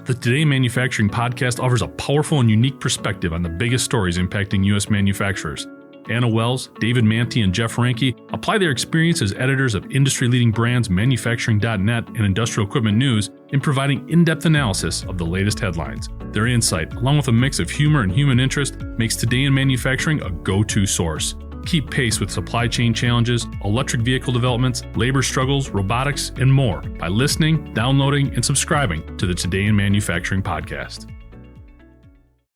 The Today in Manufacturing podcast offers a powerful and unique perspective on the biggest stories impacting U.S. manufacturers. Anna Wells, David Manty, and Jeff Ranke apply their experience as editors of industry-leading brands Manufacturing.net and Industrial Equipment News in providing in-depth analysis of the latest headlines. Their insight, along with a mix of humor and human interest, makes Today in Manufacturing a go-to source. Keep pace with supply chain challenges, electric vehicle developments, labor struggles, robotics, and more by listening, downloading, and subscribing to the Today in Manufacturing podcast.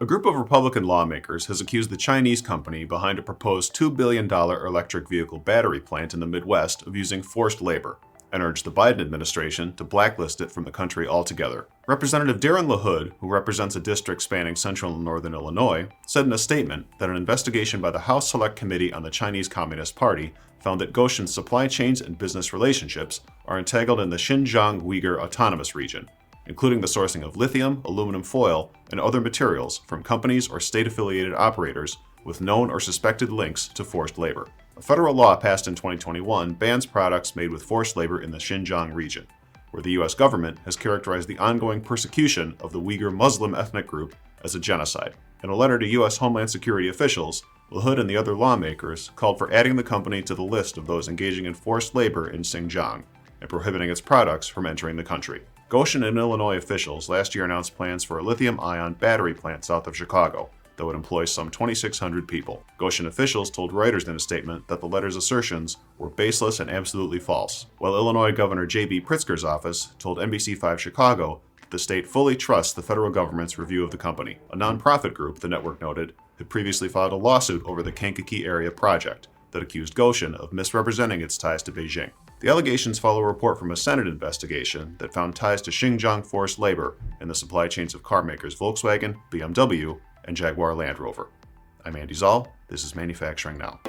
A group of Republican lawmakers has accused the Chinese company behind a proposed $2 billion electric vehicle battery plant in the Midwest of using forced labor, and urged the Biden administration to blacklist it from the country altogether. Representative Darren LaHood, who represents a district spanning central and northern Illinois, said in a statement that an investigation by the House Select Committee on the Chinese Communist Party found that Goshen's supply chains and business relationships are entangled in the Xinjiang Uyghur Autonomous Region, including the sourcing of lithium, aluminum foil, and other materials from companies or state-affiliated operators with known or suspected links to forced labor. A federal law passed in 2021 bans products made with forced labor in the Xinjiang region, where the U.S. government has characterized the ongoing persecution of the Uyghur Muslim ethnic group as a genocide. In a letter to U.S. Homeland Security officials, LaHood and the other lawmakers called for adding the company to the list of those engaging in forced labor in Xinjiang and prohibiting its products from entering the country. Goshen and Illinois officials last year announced plans for a lithium-ion battery plant south of Chicago that would employ some 2,600 people. Goshen officials told Reuters in a statement that the letter's assertions were baseless and absolutely false, while Illinois Governor J.B. Pritzker's office told NBC5 Chicago that the state fully trusts the federal government's review of the company. A nonprofit group, the network noted, had previously filed a lawsuit over the Kankakee area project that accused Goshen of misrepresenting its ties to Beijing. The allegations follow a report from a Senate investigation that found ties to Xinjiang forced labor in the supply chains of car makers Volkswagen, BMW, and Jaguar Land Rover. I'm Andy Zoll. This is Manufacturing Now.